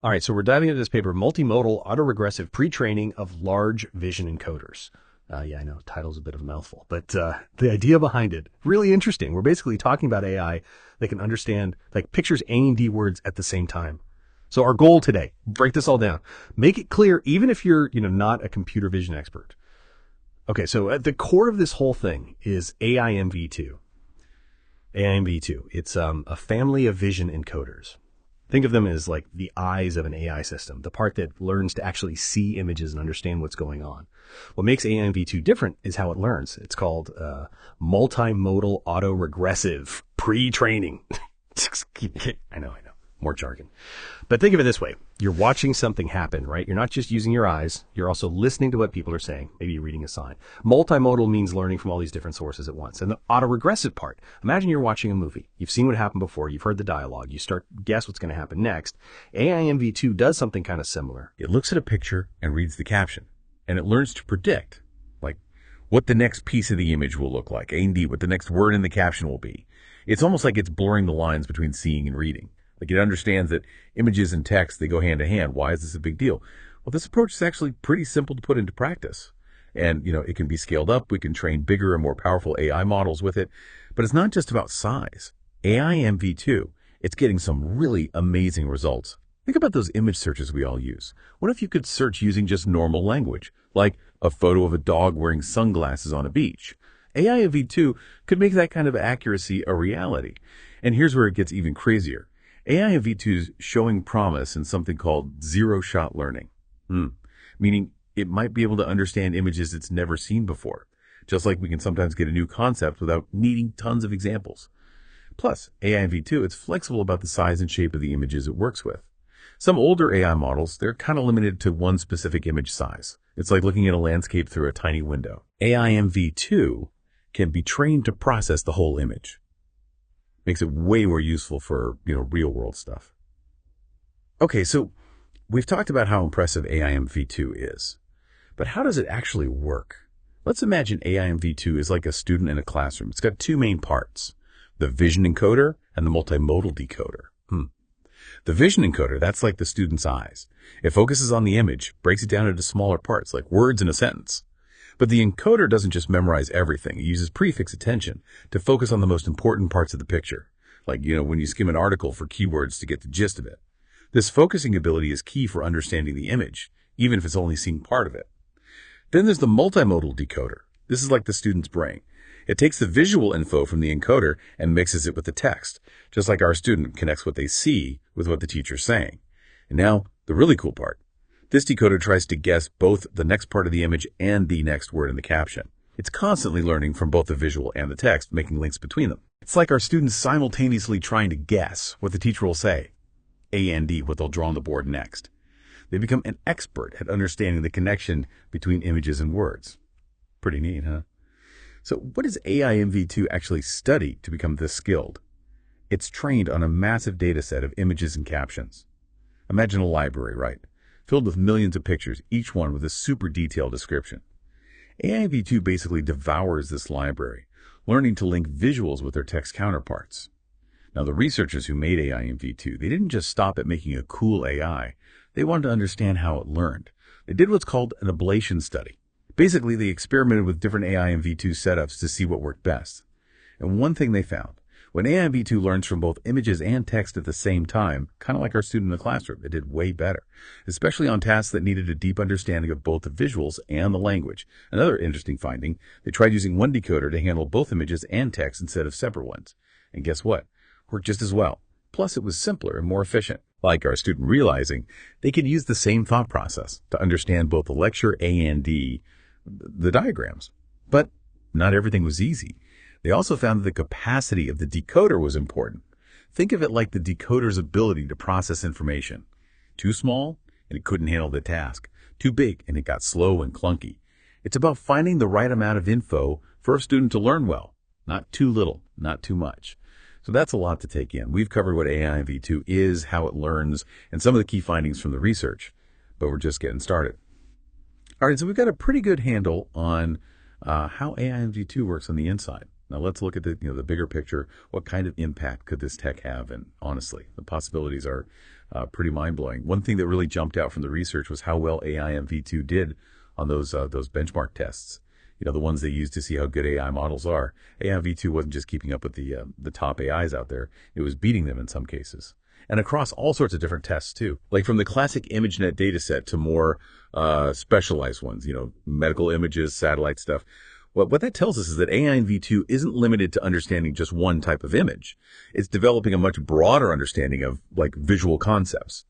All right, so we're diving into this paper, Multimodal Autoregressive Pre-Training of Large Vision Encoders. Yeah, I know, title's a bit of a mouthful, but the idea behind it, really interesting. We're basically talking about AI that can understand like pictures and D words at the same time. So our goal today, break this all down. Make it clear, even if you're, not a computer vision expert. Okay, so at the core of this whole thing is AIMV2. AIMV2, it's a family of vision encoders. Think of them as like the eyes of an AI system, the part that learns to actually see images and understand what's going on. What makes AIMV2 different is how it learns. It's called Multimodal Autoregressive Pre-Training. I know. More jargon. But think of it this way. You're watching something happen, right? You're not just using your eyes. You're also listening to what people are saying. Maybe you're reading a sign. Multimodal means learning from all these different sources at once. And the autoregressive part, imagine you're watching a movie. You've seen what happened before. You've heard the dialogue. You start to guess what's going to happen next. AIMV2 does something kind of similar. It looks at a picture and reads the caption. And it learns to predict, like, what the next piece of the image will look like. A&D, what the next word in the caption will be. It's almost like it's blurring the lines between seeing and reading. Like it understands that images and text, they go hand to hand. Why is this a big deal? Well, this approach is actually pretty simple to put into practice. And, it can be scaled up. We can train bigger and more powerful AI models with it. But it's not just about size. AI MV2, it's getting some really amazing results. Think about those image searches we all use. What if you could search using just normal language, like a photo of a dog wearing sunglasses on a beach? AI MV2 could make that kind of accuracy a reality. And here's where it gets even crazier. AI V2 is showing promise in something called zero-shot learning, meaning it might be able to understand images it's never seen before, just like we can sometimes get a new concept without needing tons of examples. Plus, AI V2, it's flexible about the size and shape of the images it works with. Some older AI models, they're kind of limited to one specific image size. It's like looking at a landscape through a tiny window. AI MV2 can be trained to process the whole image. Makes it way more useful for, real world stuff. Okay, so we've talked about how impressive AIMV2 is, but how does it actually work? Let's imagine AIMV2 is like a student in a classroom. It's got two main parts, the vision encoder and the multimodal decoder. The vision encoder, that's like the student's eyes. It focuses on the image, breaks it down into smaller parts, like words in a sentence. But the encoder doesn't just memorize everything. It uses prefix attention to focus on the most important parts of the picture. Like, when you skim an article for keywords to get the gist of it. This focusing ability is key for understanding the image, even if it's only seeing part of it. Then there's the multimodal decoder. This is like the student's brain. It takes the visual info from the encoder and mixes it with the text, just like our student connects what they see with what the teacher's saying. And now, the really cool part. This decoder tries to guess both the next part of the image and the next word in the caption. It's constantly learning from both the visual and the text, making links between them. It's like our students simultaneously trying to guess what the teacher will say, and what they'll draw on the board next. They become an expert at understanding the connection between images and words. Pretty neat, huh? So what does AIMV2 actually study to become this skilled? It's trained on a massive data set of images and captions. Imagine a library, right? Filled with millions of pictures, each one with a super detailed description. AIV2 basically devours this library, learning to link visuals with their text counterparts. Now, the researchers who made AIMV2, they didn't just stop at making a cool AI. They wanted to understand how it learned. They did what's called an ablation study. Basically, they experimented with different AIMV2 setups to see what worked best. And one thing they found, when AIMV2 learns from both images and text at the same time, kind of like our student in the classroom, it did way better, especially on tasks that needed a deep understanding of both the visuals and the language. Another interesting finding, they tried using one decoder to handle both images and text instead of separate ones. And guess what? Worked just as well. Plus, it was simpler and more efficient. Like our student realizing they could use the same thought process to understand both the lecture and the diagrams. But not everything was easy. They also found that the capacity of the decoder was important. Think of it like the decoder's ability to process information. Too small, and it couldn't handle the task. Too big, and it got slow and clunky. It's about finding the right amount of info for a student to learn well. Not too little, not too much. So that's a lot to take in. We've covered what AIMV2 is, how it learns, and some of the key findings from the research. But we're just getting started. All right, so we've got a pretty good handle on how AIMV2 works on the inside. Now let's look at the bigger picture. What kind of impact could this tech have? And honestly, the possibilities are Pretty mind-blowing. One thing that really jumped out from the research was how well AI MV2 did on those benchmark tests. The ones they use to see how good AI models are. AI MV2 wasn't just keeping up with the top AIs out there. It was beating them in some cases. And across all sorts of different tests too. Like from the classic ImageNet dataset to more specialized ones, medical images, satellite stuff. What that tells us is that AI MV2 isn't limited to understanding just one type of image. It's developing a much broader understanding of like visual concepts,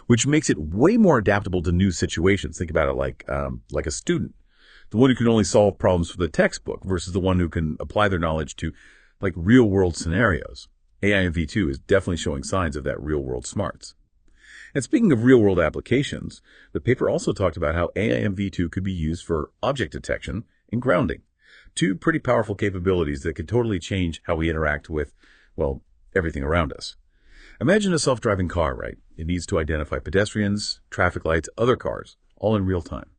which makes it way more adaptable to new situations. Think about it like a student. The one who can only solve problems from the textbook versus the one who can apply their knowledge to like real world scenarios. AI MV2 is definitely showing signs of that real world smarts. And speaking of real world applications, the paper also talked about how AI MV2 could be used for object detection and grounding. Two pretty powerful capabilities that could totally change how we interact with, well, everything around us. Imagine a self-driving car, right? It needs to identify pedestrians, traffic lights, other cars, all in real time.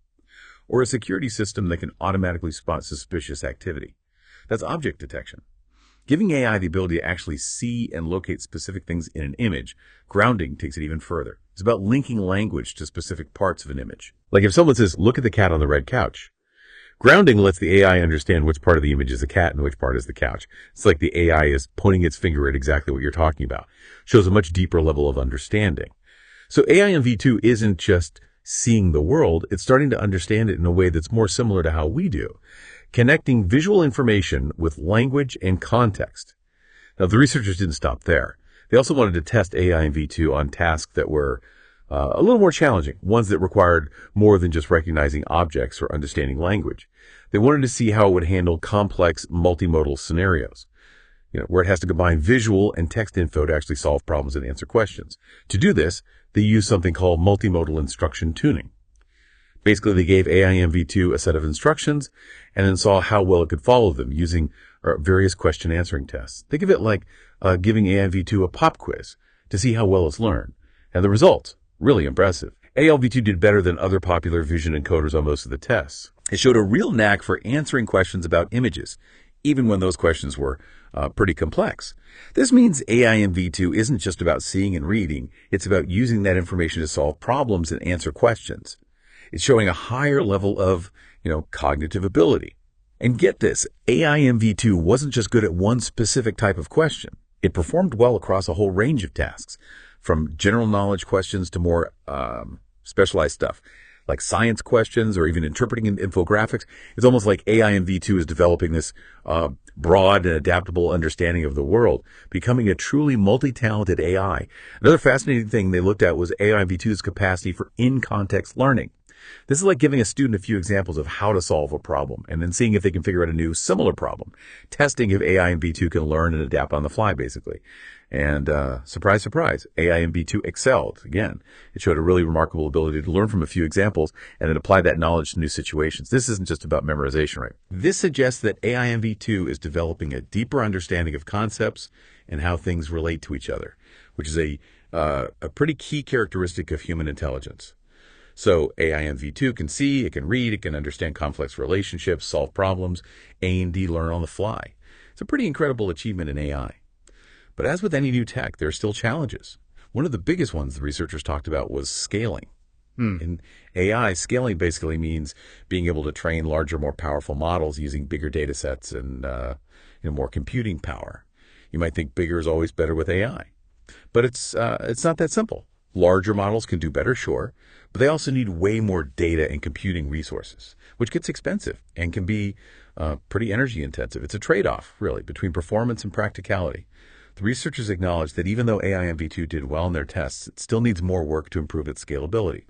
Or a security system that can automatically spot suspicious activity. That's object detection. Giving AI the ability to actually see and locate specific things in an image, grounding takes it even further. It's about linking language to specific parts of an image. Like if someone says, look at the cat on the red couch. Grounding lets the AI understand which part of the image is the cat and which part is the couch. It's like the AI is pointing its finger at exactly what you're talking about. Shows a much deeper level of understanding. So AI MV2 isn't just seeing the world, it's starting to understand it in a way that's more similar to how we do, connecting visual information with language and context. Now, the researchers didn't stop there. They also wanted to test AI MV2 on tasks that were a little more challenging, ones that required more than just recognizing objects or understanding language. They wanted to see how it would handle complex multimodal scenarios, where it has to combine visual and text info to actually solve problems and answer questions. To do this, they used something called multimodal instruction tuning. Basically, they gave AI MV2 a set of instructions and then saw how well it could follow them using various question answering tests. Think of it like giving AI MV2 a pop quiz to see how well it's learned. And the results, really impressive. AI MV2 did better than other popular vision encoders on most of the tests. It showed a real knack for answering questions about images, even when those questions were pretty complex. This means AI MV2 isn't just about seeing and reading, it's about using that information to solve problems and answer questions. It's showing a higher level of, cognitive ability. And get this, AI MV2 wasn't just good at one specific type of question. It performed well across a whole range of tasks, from general knowledge questions to more specialized stuff, like science questions or even interpreting infographics. It's almost like AI MV2 is developing this broad and adaptable understanding of the world, becoming a truly multi-talented AI. Another fascinating thing they looked at was AI MV2's capacity for in-context learning. This is like giving a student a few examples of how to solve a problem and then seeing if they can figure out a new similar problem, testing if AI MV2 can learn and adapt on the fly, basically. And surprise, surprise, AI MV2 excelled. Again, it showed a really remarkable ability to learn from a few examples and then apply that knowledge to new situations. This isn't just about memorization, right? This suggests that AI MV2 is developing a deeper understanding of concepts and how things relate to each other, which is a pretty key characteristic of human intelligence. So AI MV2 can see, it can read, it can understand complex relationships, solve problems, A&D learn on the fly. It's a pretty incredible achievement in AI. But as with any new tech, there are still challenges. One of the biggest ones the researchers talked about was scaling. In AI, scaling basically means being able to train larger, more powerful models using bigger data sets and more computing power. You might think bigger is always better with AI, but it's not that simple. Larger models can do better, sure, but they also need way more data and computing resources, which gets expensive and can be pretty energy intensive. It's a trade-off, really, between performance and practicality. The researchers acknowledge that even though AI MV2 did well in their tests, it still needs more work to improve its scalability,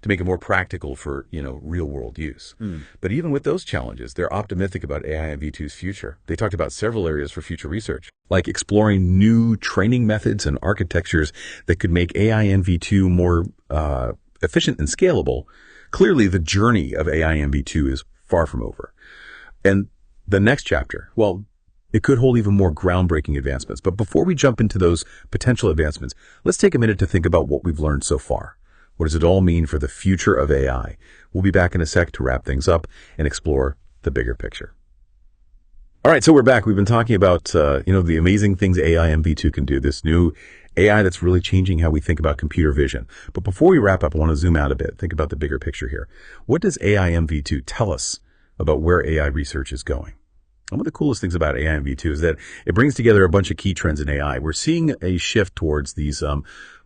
to make it more practical for, real-world use. But even with those challenges, they're optimistic about AI MV2's future. They talked about several areas for future research, like exploring new training methods and architectures that could make AI MV2 more efficient and scalable. Clearly, the journey of AI MV2 is far from over. And the next chapter, well, it could hold even more groundbreaking advancements. But before we jump into those potential advancements, let's take a minute to think about what we've learned so far. What does it all mean for the future of AI? We'll be back in a sec to wrap things up and explore the bigger picture. All right, so we're back. We've been talking about, the amazing things AI MV2 can do, this new AI that's really changing how we think about computer vision. But before we wrap up, I want to zoom out a bit, think about the bigger picture here. What does AI MV2 tell us about where AI research is going? One of the coolest things about AI MV2 is that it brings together a bunch of key trends in AI. We're seeing a shift towards these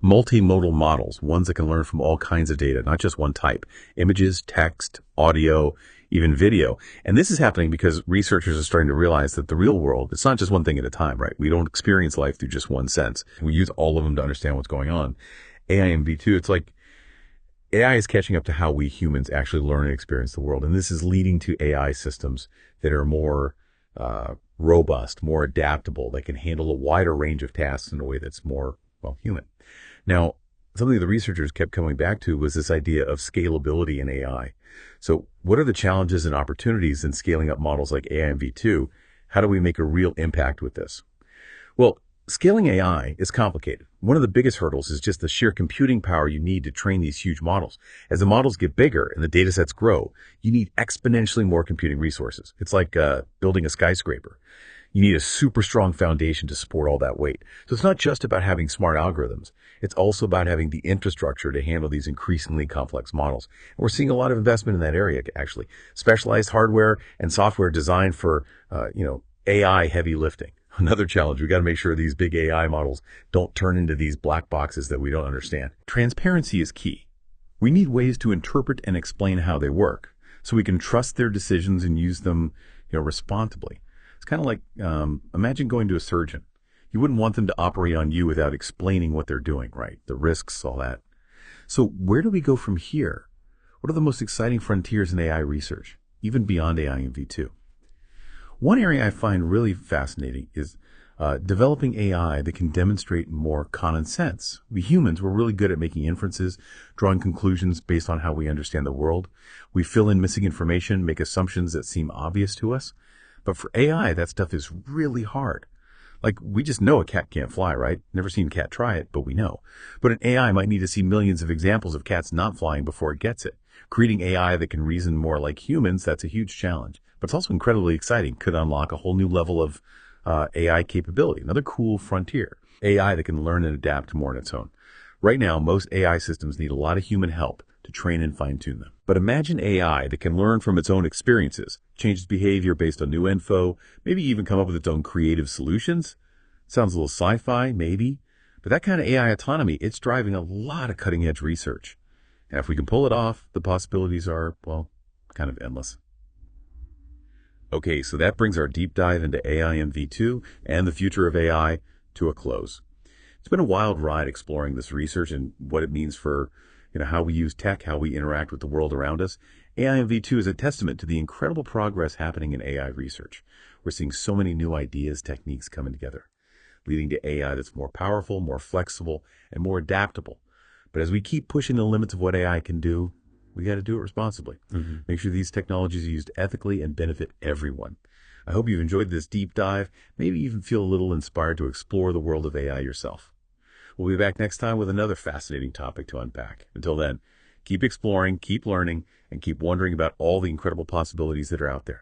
multimodal models, ones that can learn from all kinds of data, not just one type: images, text, audio, even video. And this is happening because researchers are starting to realize that the real world, it's not just one thing at a time, right? We don't experience life through just one sense. We use all of them to understand what's going on. AI MV2, it's like AI is catching up to how we humans actually learn and experience the world. And this is leading to AI systems that are more robust, more adaptable. They can handle a wider range of tasks in a way that's more, well, human. Now, something the researchers kept coming back to was this idea of scalability in AI. So what are the challenges and opportunities in scaling up models like AI MV2? How do we make a real impact with this? Well, scaling AI is complicated. One of the biggest hurdles is just the sheer computing power you need to train these huge models. As the models get bigger and the data sets grow, you need exponentially more computing resources. It's like building a skyscraper. You need a super strong foundation to support all that weight. So it's not just about having smart algorithms. It's also about having the infrastructure to handle these increasingly complex models. And we're seeing a lot of investment in that area, actually. Specialized hardware and software designed for, AI heavy lifting. Another challenge, we got to make sure these big AI models don't turn into these black boxes that we don't understand. Transparency is key. We need ways to interpret and explain how they work so we can trust their decisions and use them, responsibly. It's kind of like, imagine going to a surgeon. You wouldn't want them to operate on you without explaining what they're doing, right? The risks, all that. So where do we go from here? What are the most exciting frontiers in AI research, even beyond AI and V2? One area I find really fascinating is developing AI that can demonstrate more common sense. We humans, we're really good at making inferences, drawing conclusions based on how we understand the world. We fill in missing information, make assumptions that seem obvious to us. But for AI, that stuff is really hard. Like, we just know a cat can't fly, right? Never seen a cat try it, but we know. But an AI might need to see millions of examples of cats not flying before it gets it. Creating AI that can reason more like humans, that's a huge challenge. But it's also incredibly exciting. Could unlock a whole new level of AI capability. Another cool frontier. AI that can learn and adapt more on its own. Right now, most AI systems need a lot of human help to train and fine-tune them. But imagine AI that can learn from its own experiences, change its behavior based on new info, maybe even come up with its own creative solutions. Sounds a little sci-fi, maybe. But that kind of AI autonomy, it's driving a lot of cutting-edge research. And if we can pull it off, the possibilities are, well, kind of endless. Okay, so that brings our deep dive into AI and V2 and the future of AI to a close. It's been a wild ride exploring this research and what it means for, how we use tech, how we interact with the world around us. AI and V2 is a testament to the incredible progress happening in AI research. We're seeing so many new ideas, techniques coming together, leading to AI that's more powerful, more flexible, and more adaptable. But as we keep pushing the limits of what AI can do, we got to do it responsibly. Make sure these technologies are used ethically and benefit everyone. I hope you've enjoyed this deep dive, maybe even feel a little inspired to explore the world of AI yourself. We'll be back next time with another fascinating topic to unpack. Until then, keep exploring, keep learning, and keep wondering about all the incredible possibilities that are out there.